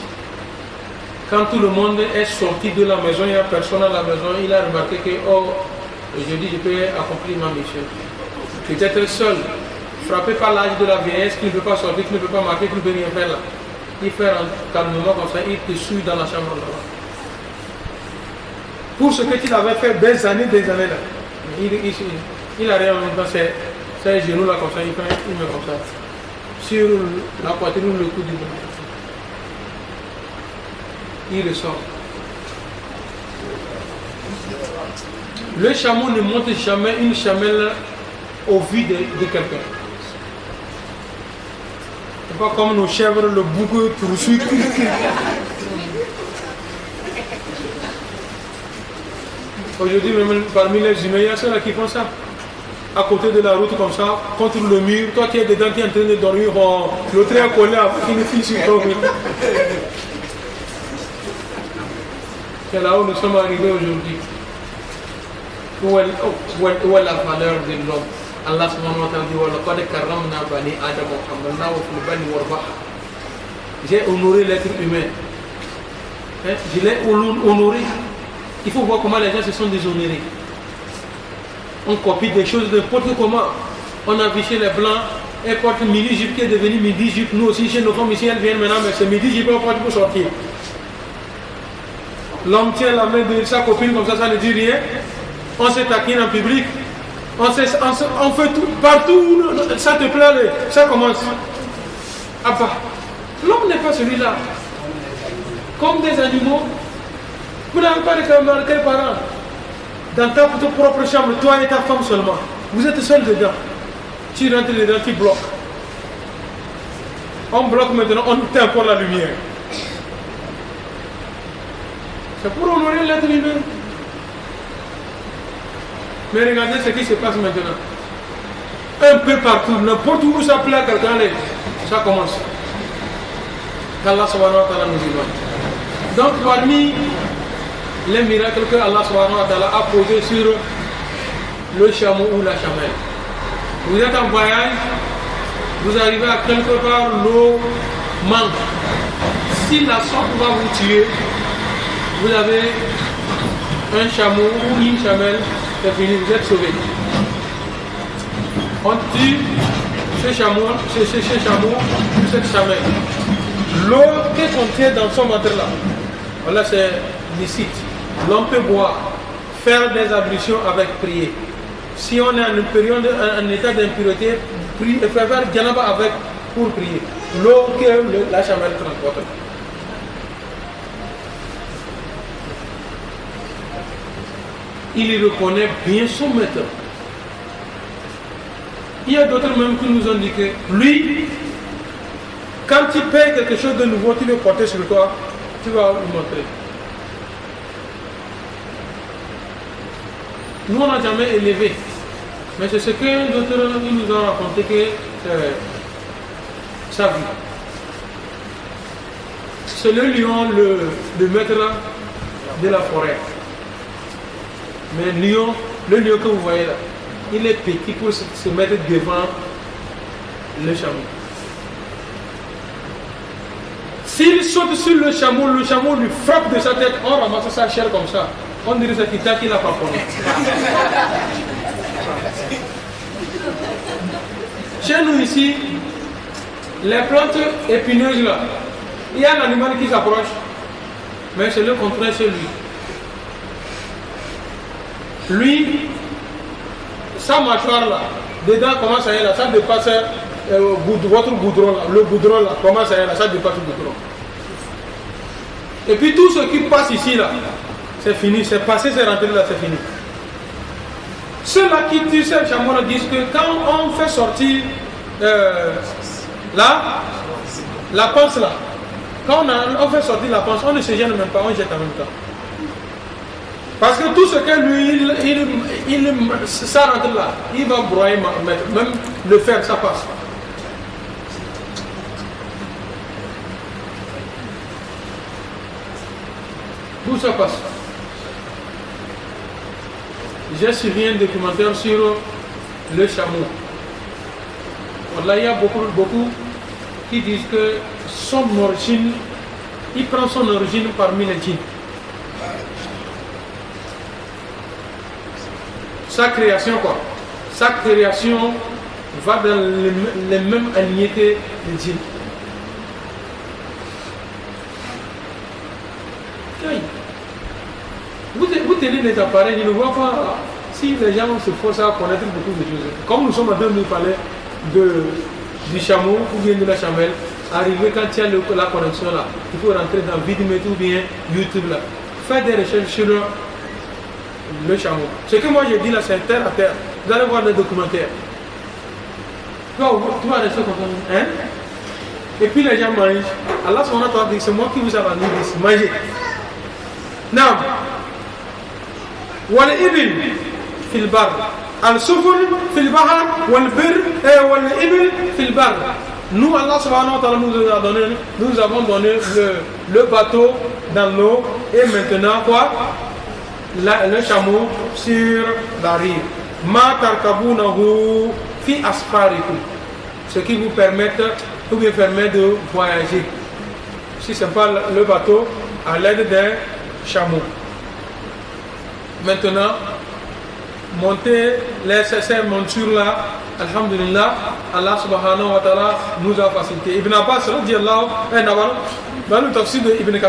Quand tout le monde est sorti de la maison, il n'y a personne à la maison, il a remarqué que, oh, aujourd'hui je peux accomplir ma mission. Peut-être seul, frappé par l'âge de la vieillesse, qui ne peut pas sortir, qui ne peut pas marquer, qui ne peut rien faire là. Il fait calmement comme ça, il te souille dans la chambre là-bas. Pour ce que tu avais fait des années là. Il a rien en même temps, c'est un genou là comme ça, il met comme ça. Sur la poitrine ou le cou du bras. Il ressort. Le chameau ne monte jamais une chamelle au vu de quelqu'un. C'est pas comme nos chèvres, le bouc poursuit. Aujourd'hui, même parmi les humains, il y a ceux-là qui font ça. À côté de la route, comme ça, contre le mur. Toi qui es dedans, qui es en train de dormir, le train est collé avant qu'il ne finisse sur toi. C'est là où nous sommes arrivés aujourd'hui. Où est la valeur de l'homme? Allah subhanahu wa ta'ala dit وَلَقَدْ كَرَّمْنَا بَنِي آدَمَ وَحَمَلْنَاهُمْ فِي الْبَرِّ وَالْبَحْرِ. J'ai honoré l'être humain. Je l'ai honoré. Il faut voir comment les gens se sont déshonorés. On copie des choses n'importe comment. On a vu chez les blancs, elles portent mini-jupe qui est devenue midi-jupe. Nous aussi, chez nos femmes ici, elles viennent maintenant, mais c'est midi-jupe qu'on porte pour sortir. L'homme tient la main de sa copine comme ça ne dit rien. On se taquine en public. On fait tout, partout, ça te plaît, ça commence. Ah bah, l'homme n'est pas celui-là. Comme des animaux, vous n'avez pas de parents. Dans ta propre chambre, toi et ta femme seulement. Vous êtes seul dedans. Tu rentres dedans, tu bloques. On bloque maintenant, on éteint encore la lumière. C'est pour honorer l'être humain. Mais regardez ce qui se passe maintenant. Un peu partout, n'importe où ça plaît à quelqu'un, ça commence. Qu'Allah subhanahu wa ta'ala nous éloigne. Donc parmi les miracles que Allah subhanahu wa ta'ala a posés sur le chameau ou la chamelle. Vous êtes en voyage, vous arrivez à quelque part, l'eau manque. Si la sorte va vous tuer, vous avez un chameau ou une chamelle, c'est fini, vous êtes sauvé. On tue ce chameau, cette chamelle. L'eau qu'elle contient dans son ventre là, voilà, c'est licite. L'homme peut boire, faire des ablutions avec prier. Si on est en une période, en état d'impureté, faire janaba avec pour prier. L'eau que la chamelle transporte. Il y reconnaît bien son maître. Il y a d'autres même qui nous ont dit que lui, quand tu payes quelque chose de nouveau, tu veux porter sur toi, tu vas lui montrer. Nous, on n'a jamais élevé. Mais c'est ce que d'autres nous ont raconté que sa vie. C'est le lion, le maître de la forêt. Mais le lion que vous voyez là, il est petit pour se mettre devant le chameau. S'il saute sur le chameau lui frappe de sa tête, on ramasse sa chair comme ça. On dirait que c'est Kita qui l'a frappé. Chez nous ici, les plantes épineuses là, il y a un animal qui s'approche, mais c'est le contraire chez lui. Lui, sa mâchoire là, dedans comment ça y est là, ça dépasse votre goudron là, le goudron là, comment ça y est là, ça dépasse le goudron. Et puis tout ce qui passe ici là, c'est fini, c'est passé, c'est rentré là, c'est fini. Ceux-là qui tuent ces chameaux disent que quand on fait sortir la panse là, quand on fait sortir la panse, on ne se gêne même pas, on jette en même temps. Parce que tout ce que lui, ça rentre là, il va broyer, même le fer, ça passe. D'où ça passe? J'ai suivi un documentaire sur le chameau. Là, il y a beaucoup qui disent que son origine, il prend son origine parmi les djinns. Sa création, quoi. Sa création va dans les mêmes lignées que les djinns. Vous tenez les appareils, je ne vois pas si les gens se forcent à connaître beaucoup de choses. Comme nous sommes en train de parler du chameau ou bien de la chamelle, arriver quand il y a la connexion là, il faut rentrer dans Vidmeter ou bien YouTube là. Faire des recherches sur le chameau. Ce que moi j'ai dit là, c'est terre à terre. Vous allez voir des documentaires. Tu vas rester content. Hein? Et puis les gens mangent. Allah dit, c'est moi qui vous avais dit, mangez. Non. والإبل في البر السفن في البحر والبر والإبل في البر. Nous, Allah subhanahu wa ta'ala nous avons donné le bateau dans l'eau et maintenant quoi? Le chameau sur la rive. Ma tarkabunahu fi asfarikum. Ce qui vous permet de voyager. Si ce n'est pas le bateau, à l'aide d'un chameau. Maintenant, monter ces montures-là, alhamdulillah, Allah subhanahu wa ta'ala nous a facilité. Ibn Abbas, dans le tafsir de Ibn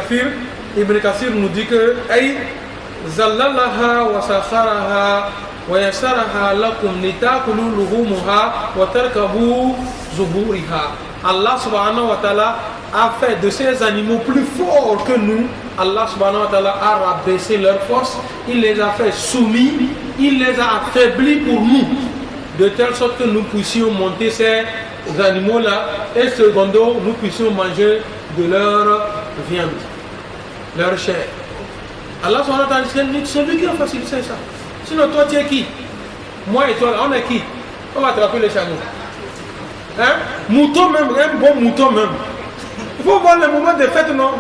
Kathir nous dit que zallalaha wa sakharaha wa yasaraha lakum litakulu luhumuha wa tarkabu zuhuriha. Allah subhanahu wa ta'ala a fait de ces animaux plus forts que nous. Allah subhanahu wa ta'ala a rabaissé leur force, il les a fait soumis, il les a affaiblis pour nous, de telle sorte que nous puissions monter ces animaux-là et secondo, nous puissions manger de leur viande, leur chair. Allah subhanahu wa ta'ala, c'est lui qui a facilité ça. Sinon toi tu es qui? Moi et toi, on est qui? On va attraper les chameaux. Hein? Mouton même, un bon mouton même. Il faut voir le moment des fêtes, non?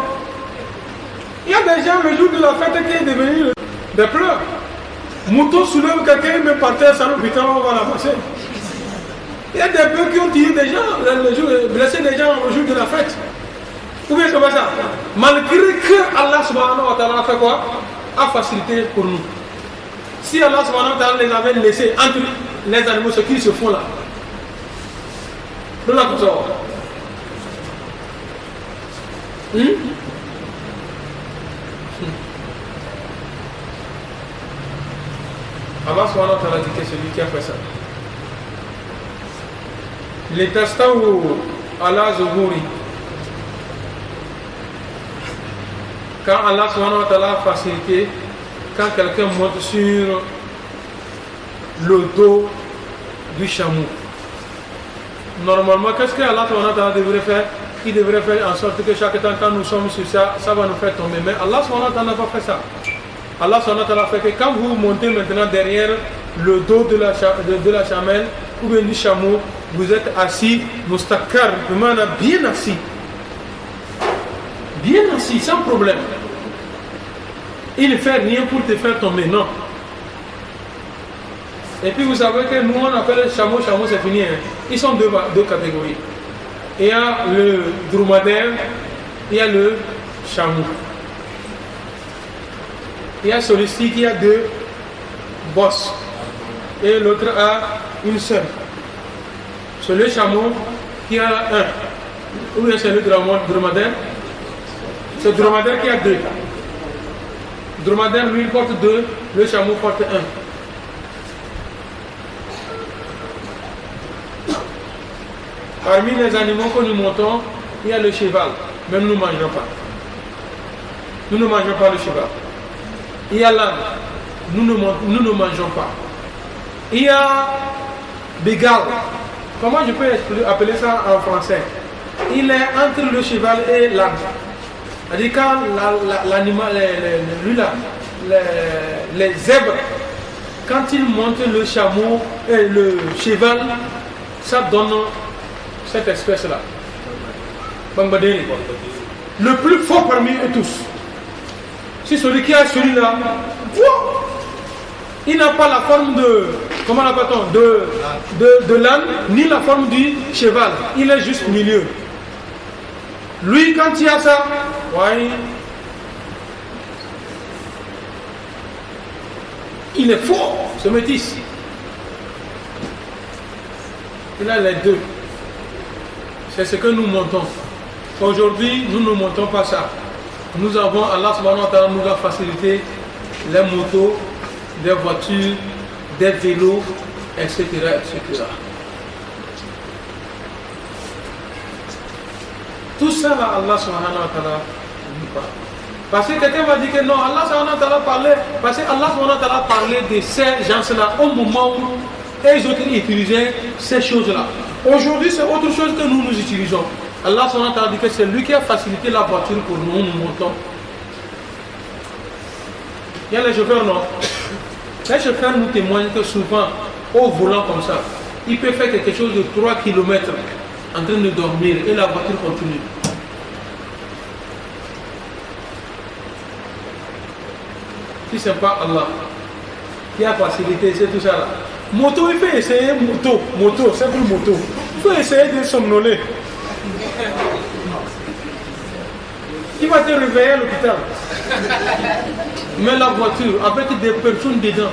Il y a des gens, le jour de la fête, qui est devenu des pleurs. Mouton soulève quelqu'un, mais par terre, ça nous putain, on va l'amasser. Il y a des bœufs qui ont tiré des gens, blessé des gens au jour de la fête. Ou bien c'est pas ça. Malgré que Allah subhanahu wa ta'ala a fait quoi? A facilité pour nous. Si Allah subhanahu wa ta'ala les avait laissés entre les animaux, ce qu'ils se font là. Nous l'avons comme ça. Allah subhanahu wa ta'ala dit que c'est celui qui a fait ça. Les tastawu ala zuhuri. Quand Allah subhanahu wa ta'ala a facilité, quand quelqu'un monte sur le dos du chameau, normalement, qu'est-ce que Allah subhanahu wa ta'ala devrait faire? Il devrait faire en sorte que chaque temps quand nous sommes sur ça, ça va nous faire tomber. Mais Allah subhanahu wa ta'ala n'a pas fait ça. Allah subhanahu wa ta'ala fait que quand vous montez maintenant derrière le dos de la chamelle ou bien du chameau, vous êtes assis, mustakar, bien assis. Bien assis, sans problème. Il ne fait rien pour te faire tomber, non. Et puis vous savez que nous on appelle le chameau c'est fini. Hein. Ils sont deux catégories. Il y a le dromadaire, il y a le chameau. Il y a celui-ci qui a deux bosses et l'autre a une seule. C'est le chameau qui a un. Ou bien c'est le dromadaire. C'est le dromadaire qui a deux. Le dromadaire lui il porte deux, le chameau porte un. Parmi les animaux que nous montons, il y a le cheval. Même nous ne mangeons pas. Nous ne mangeons pas le cheval. Il y a l'âne. Nous ne mangeons pas. Il y a Bégal. Comment je peux appeler ça en français? Il est entre le cheval et l'âne. C'est-à-dire quand l'animal, lui là, les zèbres, quand ils montent le chameau et le cheval, ça donne cette espèce-là. Bangbaderi. Le plus fort parmi eux tous. C'est celui qui a celui-là. Il n'a pas la forme de, comment l'appelle-t-on, de l'âne, ni la forme du cheval. Il est juste milieu. Lui, quand il a ça, ouais, il est fort, ce métis. Il a les deux. C'est ce que nous montons. Aujourd'hui, nous ne montons pas ça. Nous avons, Allah subhanahu wa ta'ala nous a facilité les motos, des voitures, des vélos, etc., etc. Tout ça, là, Allah subhanahu wa ta'ala nous parle. Parce que quelqu'un va dire que non, Allah subhanahu wa ta'ala parlait, parce que Allah subhanahu wa ta'ala parlait de ces gens-là au moment où ils ont utilisé ces choses-là. Aujourd'hui, c'est autre chose que nous utilisons. Allah subhanahu wa ta'ala dit que c'est lui qui a facilité la voiture pour nous, nous montons. Il y a les chauffeurs, non? Les chauffeurs nous témoignent que souvent, au volant comme ça, il peut faire quelque chose de 3 km en train de dormir et la voiture continue. Si ce n'est pas Allah qui a facilité, c'est tout ça là. Moto, il fait essayer moto, c'est pour moto. Il faut essayer de somnoler. Il va te réveiller à l'hôpital. Mais la voiture, avec des personnes dedans,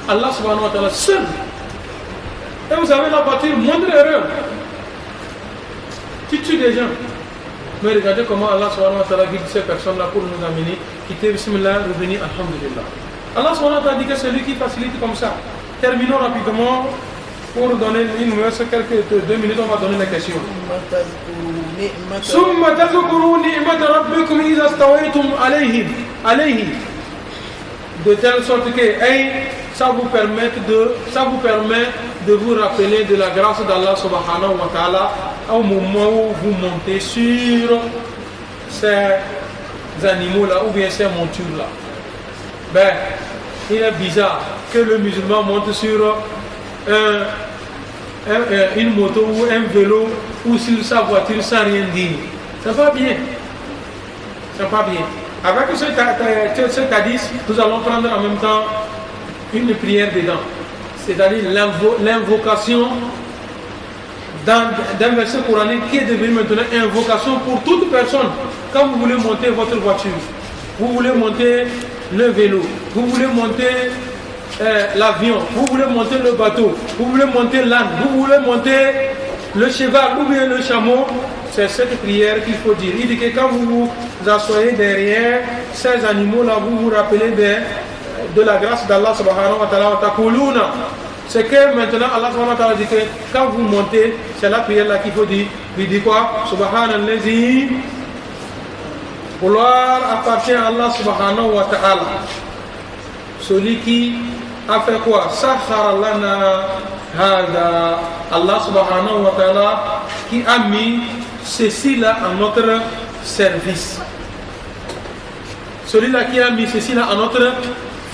Allah subhanahu wa ta'ala seul. Et vous savez, la voiture, moindre erreur. Tu tues des gens. Mais regardez comment Allah subhanahu wa ta'ala guide ces personnes-là pour nous amener, quitter Bismillah, revenir, Alhamdulillah. Allah subhanahu wa ta'ala dit que c'est lui qui facilite comme ça. Terminons rapidement pour donner, il nous reste quelques 2 minutes, on va donner les questions. ثم تذكروا نعمة ربكم إذا استويتم عليه, de telle sorte que ça vous permet de vous rappeler de la grâce d'Allah subhanahu wa ta'ala au moment où vous montez sur ces animaux-là ou bien ces montures-là. Ben, il est bizarre que le musulman monte sur une moto ou un vélo ou sur sa voiture sans rien dire. C'est pas bien. C'est pas bien. Avec cet hadith, nous allons prendre en même temps une prière dedans. C'est-à-dire l'invocation d'un verset coranique qui est devenu maintenant invocation pour toute personne. Quand vous voulez monter votre voiture, vous voulez monter le vélo, vous voulez monter l'avion, vous voulez monter le bateau, vous voulez monter l'âne, vous voulez monter le cheval ou bien le chameau, c'est cette prière qu'il faut dire. Il dit que quand vous vous asseyez derrière ces animaux-là, vous vous rappelez de la grâce d'Allah subhanahu wa ta'ala. C'est que maintenant Allah subhanahu wa ta'ala dit que quand vous montez, c'est la prière-là qu'il faut dire. Il dit quoi? Subhanallazi. Gloire appartient à Allah subhanahu wa ta'ala. Celui qui a fait quoi? Sakhara lana hada. Allah subhanahu wa ta'ala qui a mis ceci là à notre service. Celui-là qui a mis ceci là à notre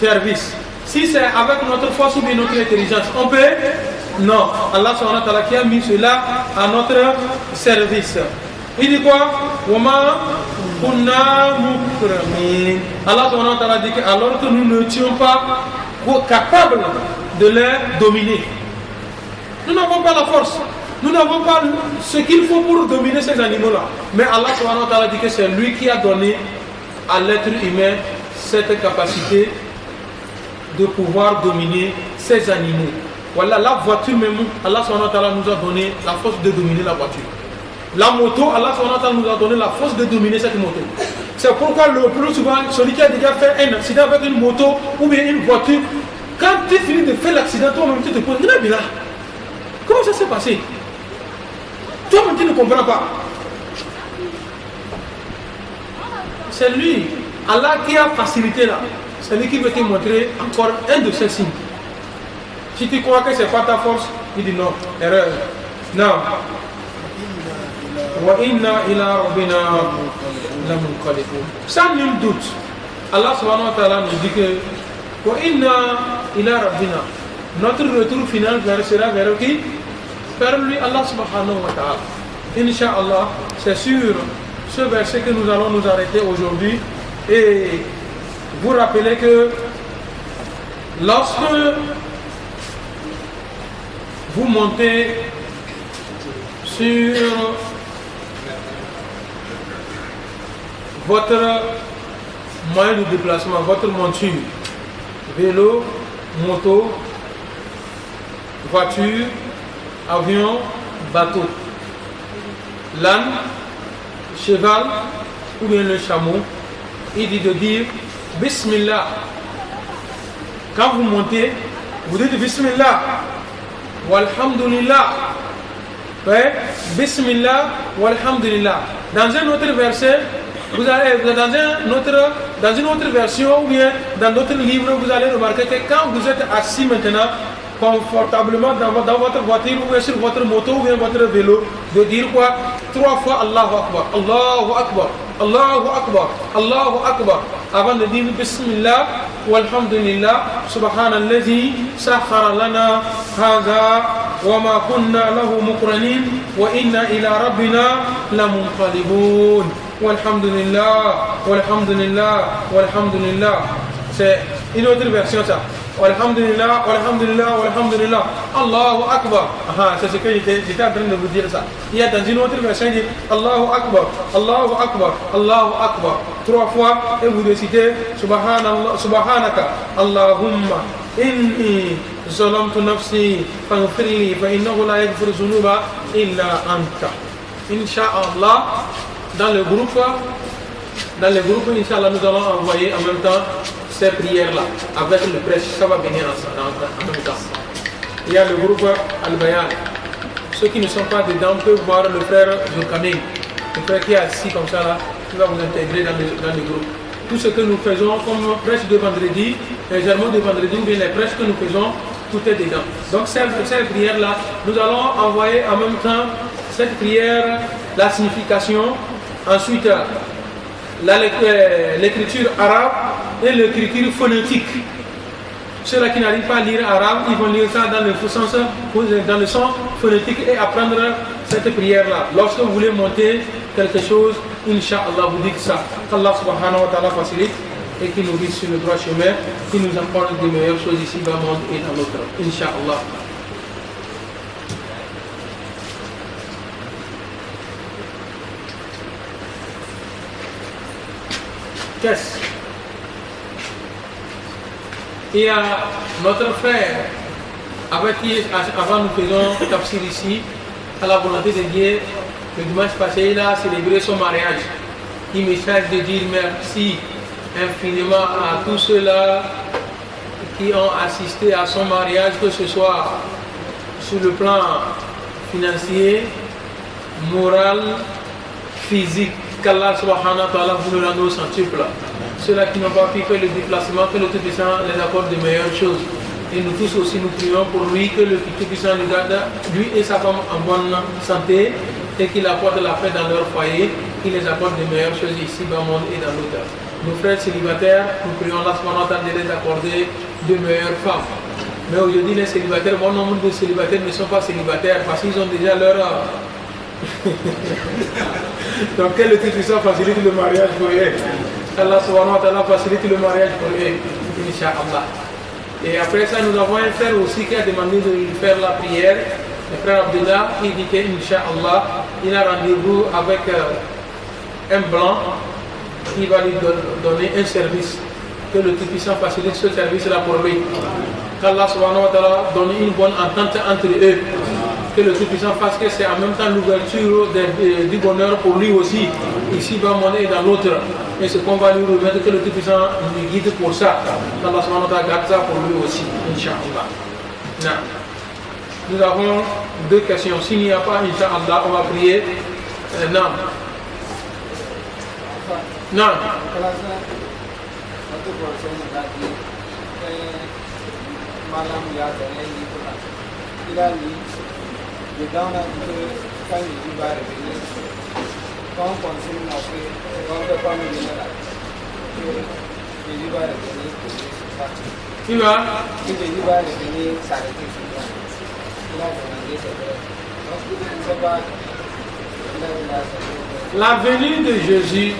service. Si c'est avec notre force ou bien notre intelligence, on peut? Non. Allah subhanahu wa ta'ala qui a mis cela à notre service. Il dit quoi? Wama kunna mukramin. Allah subhanahu wa ta'ala dit que alors que nous n'étions pas capables de les dominer. Nous n'avons pas la force. Nous n'avons pas ce qu'il faut pour dominer ces animaux-là. Mais Allah subhanahu wa ta'ala dit que c'est lui qui a donné à l'être humain cette capacité de pouvoir dominer ces animaux. Voilà, la voiture même, Allah subhanahu wa ta'ala nous a donné la force de dominer la voiture. La moto, Allah subhanahu wa ta'ala nous a donné la force de dominer cette moto. C'est pourquoi le plus souvent, celui qui a déjà fait un accident avec une moto ou bien une voiture, quand tu finis de faire l'accident, toi-même tu te poses, comment ça s'est passé? Toi-même tu ne comprends pas. C'est lui, Allah qui a facilité là. C'est lui qui veut te montrer encore un de ces signes. Si tu crois que ce n'est pas ta force, il dit non, erreur. Non. Wa inna ila rabbina lamunqalibun. Sans nul doute, Allah subhanahu wa ta'ala nous dit que wa inna ila rabbina, notre retour final sera vers qui? Vers lui, Allah subhanahu wa ta'ala. Inch'Allah, c'est sur ce verset que nous allons nous arrêter aujourd'hui et vous rappeler que lorsque vous montez sur votre moyen de déplacement, votre monture, vélo, moto, voiture, avion, bateau, l'âne, cheval ou bien le chameau, il dit de dire Bismillah. Quand vous montez, vous dites Bismillah, Walhamdulillah. Ouais, Bismillah, Walhamdulillah. Dans un autre verset, vous allez, dans une autre version ou bien dans d'autres livres, vous allez remarquer que quand vous êtes assis maintenant, confortablement dans votre voiture ou bien sur votre moto ou bien votre vélo, de dire quoi? 3 fois Allahu Akbar, Allahu Akbar, Allahu Akbar, Allahu Akbar, avant de dire Bismillah, Walhamdulillah, Subhanallazi sakhara lana hadha wa ma kunna lahu muqrinin wa inna ila rabbina lamunqalibun. Walhamdulillah, Walhamdulillah, Walhamdulillah. C'est une autre version ça. Walhamdulillah, Walhamdulillah, Walhamdulillah, Allahu Akbar. C'est ce que j'étais en train de vous dire ça. Il y a dans une autre version, il dit Allahu Akbar, Allahu Akbar, Allahu Akbar. 3 fois et vous décidez Subhanallah, Subhanaka, Allahumma, inni zalamtu nafsi, faghfirli, fa innahu la yaghfiru dhunuba illa anta. Inch'Allah, dans le groupe, Inch'Allah, nous allons envoyer en même temps ces prières-là, avec le prêche, ça va venir en même temps. Il y a le groupe Al-Bayan. Ceux qui ne sont pas dedans peuvent voir le frère Zulkarnain, le frère qui est assis comme ça là, qui va vous intégrer dans le groupe. Tout ce que nous faisons comme prêche de vendredi, les sermons de vendredi ou bien les prêches que nous faisons, tout est dedans. Donc cette prière-là, nous allons envoyer en même temps cette prière, la signification, ensuite l'écriture arabe et l'écriture phonétique. Ceux-là qui n'arrivent pas à lire arabe, ils vont lire ça dans le sens phonétique et apprendre cette prière-là. Lorsque vous voulez monter quelque chose, Inch'Allah, vous dites ça. Qu'Allah subhanahu wa ta'ala facilite et qu'il nous guide sur le droit chemin, qu'il nous apporte des meilleures choses ici dans le monde et dans l'autre. Inch'Allah. Qu'est-ce? Il y a notre frère avec qui avant nous faisons tafsir ici, à la volonté de Dieu, le dimanche passé il a célébré son mariage. Il me charge de dire merci infiniment à tous ceux-là qui ont assisté à son mariage, que ce soit sur le plan financier, moral, physique. Qu'Allah subhanahu wa ta'ala vous le rende au centuple. Ceux-là qui n'ont pas pu faire le déplacement, que le Tout-Puissant les apporte de meilleures choses. Et nous tous aussi nous prions pour lui, que le Tout-Puissant lui garde, lui et sa femme en bonne santé, et qu'il apporte la paix dans leur foyer, qu'il les apporte de meilleures choses ici dans le monde et dans l'autre. Nos frères célibataires, nous prions Allah subhanahu wa ta'ala de les accorder de meilleures femmes. Mais aujourd'hui les célibataires, bon nombre de célibataires ne sont pas célibataires parce qu'ils ont déjà leur... Donc que le Tout-Puissant facilite le mariage pour eux. Allah subhanahu wa ta'ala facilite le mariage pour eux. Inch'Allah. Et après ça, nous avons un frère aussi qui a demandé de lui faire la prière. Le frère Abdullah, il dit qu'Inch'Allah, il a rendez-vous avec un blanc qui va lui donner un service. Que le Tout-Puissant facilite ce service-là pour lui. Qu'Allah subhanahu wa ta'ala donne une bonne entente entre eux. Que le Tout-Puissant fasse que c'est en même temps l'ouverture du bonheur pour lui aussi, ici dans le monde et dans l'autre. Et ce qu'on va lui remettre, que le Tout-Puissant lui guide pour ça. Allah subhanahu wa ta'ala garde ça pour lui aussi, Inch'Allah. Nous avons 2 questions. S'il n'y a pas, Inch'Allah, on va prier. Non. Non. Dedans, quand il va revenir, quand on continue à faire, on ne peut pas nous donner la. Jésus va revenir pour lui, c'est ça. Il va. Si Jésus va revenir s'arrêter sur toi, il a demandé c'est vrai. Donc, il ne sait pas. La venue de Jésus,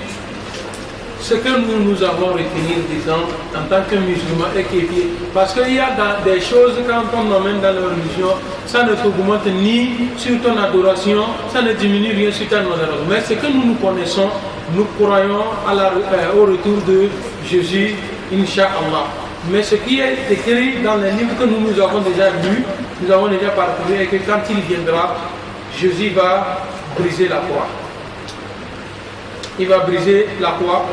ce que nous avons retenu disant en tant que musulmans et képiers, parce qu'il y a des choses quand on emmène dans la religion, ça ne t'augmente ni sur ton adoration, ça ne diminue rien sur ton adoration. Mais ce que nous connaissons, nous croyons au retour de Jésus, Inch'Allah. Mais ce qui est écrit dans les livres que nous avons déjà lus, nous avons déjà parcouru, et que quand il viendra, Jésus va briser la croix. Il va briser la croix,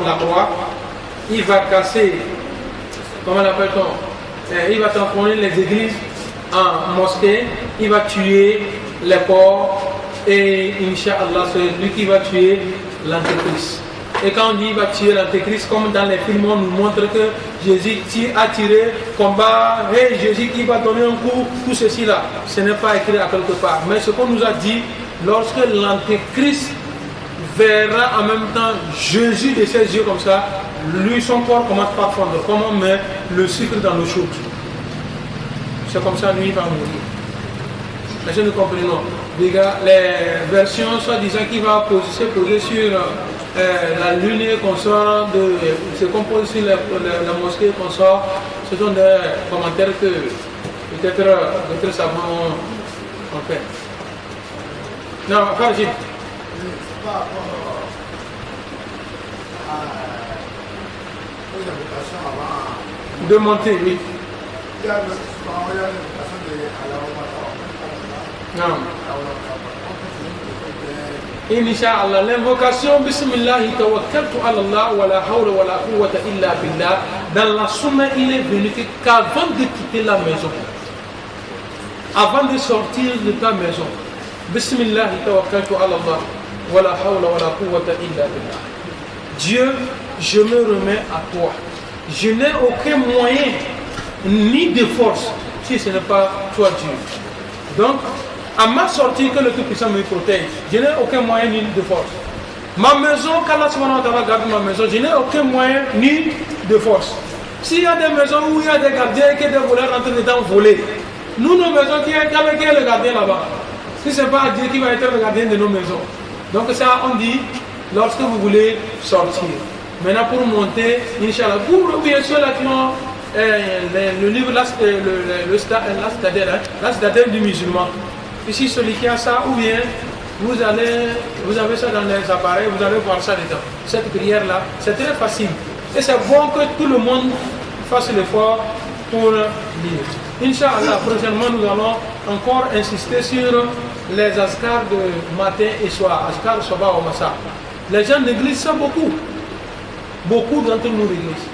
il va casser, comment l'appelle-t-on, il va transformer les églises en mosquées, il va tuer les porcs et Inch'Allah c'est lui qui va tuer l'antéchrist. Et quand on dit il va tuer l'antéchrist, comme dans les films on nous montre que Jésus a tiré, combat, et Jésus qui va donner un coup, tout ceci là, ce n'est pas écrit à quelque part. Mais ce qu'on nous a dit, lorsque l'antéchrist verra en même temps Jésus de ses yeux comme ça, lui son corps commence par fondre, comme on met le sucre dans l'eau chaude. C'est comme ça lui il va mourir. Mais nous comprenons. Les versions soi-disant qui va se poser sur la lune et qu'on sort se compose sur la mosquée qu'on sort, ce sont des commentaires que peut-être d'autres savants ont fait. Non, pas Gilles. Par rapport aux invitations avant de monter, oui. Il y a l'invitation de Allah. Non. Inch'Allah, l'invocation Bismillahi tawakkaltu ala Allah wa la hawla wa la quwwata illa billah. Dans la sunna, il est venu qu'avant de quitter la maison, avant de sortir de ta maison, Bismillahi tawakkaltu ala Allah. Dieu, je me remets à toi. Je n'ai aucun moyen ni de force si ce n'est pas toi Dieu. Donc, à ma sortie que le Tout-Puissant me protège, je n'ai aucun moyen ni de force. Ma maison, qu'Allah subhanahu wa ta'ala garde ma maison, je n'ai aucun moyen ni de force. S'il y a des maisons où il y a des gardiens qui des voleurs en train de voler, nous, nos maisons, qui est le gardien là-bas? Si ce n'est pas Dieu qui va être le gardien de nos maisons. Donc ça on dit lorsque vous voulez sortir. Maintenant pour monter, Inch'Allah, pour bien sûr là qui ont le livre la citadelle du musulman. Ici celui qui a ça, ou bien vous avez ça dans les appareils, vous allez voir ça dedans. Cette prière là, c'est très facile. Et c'est bon que tout le monde fasse l'effort pour lire. Inch'Allah, prochainement nous allons encore insister sur les askars de matin et soir, askar soba ou massa. Les gens négligent ça beaucoup. Beaucoup d'entre nous négligent.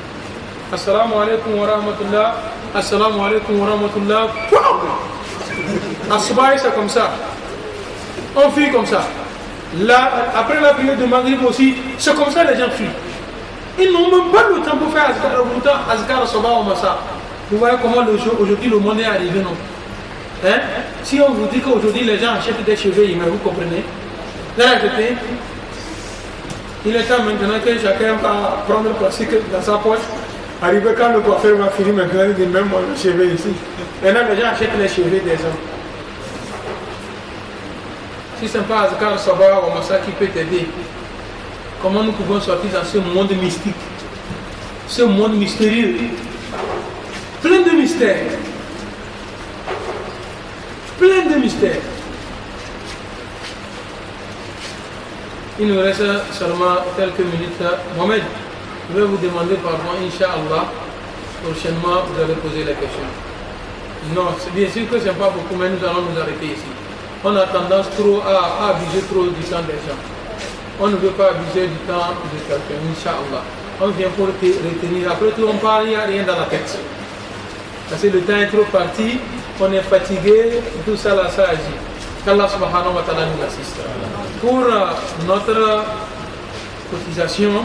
Assalamu alaikum wa rahmatullah. Assalamu alaikum wa rahmatullah. Asbaï, c'est comme ça. On fuit comme ça. Là, après la prière de Maghrib aussi, c'est comme ça les gens fuient. Ils n'ont même pas le temps pour faire askar soba ou massa. Vous voyez comment aujourd'hui le monde est arrivé, non? Hein? Si on vous dit qu'aujourd'hui les gens achètent des cheveux humains, vous comprenez? Là, il est temps maintenant que chacun va prendre le plastique dans sa poche. Arrivé quand le coiffeur va finir maintenant, il dit même moi le cheveu ici. Maintenant les gens achètent les cheveux des hommes. Si ce n'est pas Azkar Sabah ou Massa qui peut t'aider, comment nous pouvons sortir dans ce monde mystique, ce monde mystérieux, plein de mystères. Plein de mystères. Il nous reste seulement quelques minutes. Mohamed, je vais vous demander pardon, Inch'Allah. Prochainement, vous allez poser la question. Non, c'est bien sûr que ce n'est pas beaucoup, mais nous allons nous arrêter ici. On a tendance trop à abuser trop du temps des gens. On ne veut pas abuser du temps de quelqu'un, Inch'Allah. On vient pour retenir. Après tout, on parle, il n'y a rien dans la tête. Parce que le temps est trop parti. On est fatigué, tout ça là, ça agit. Qu'Allah subhanahu wa ta'ala nous assiste. Pour notre cotisation,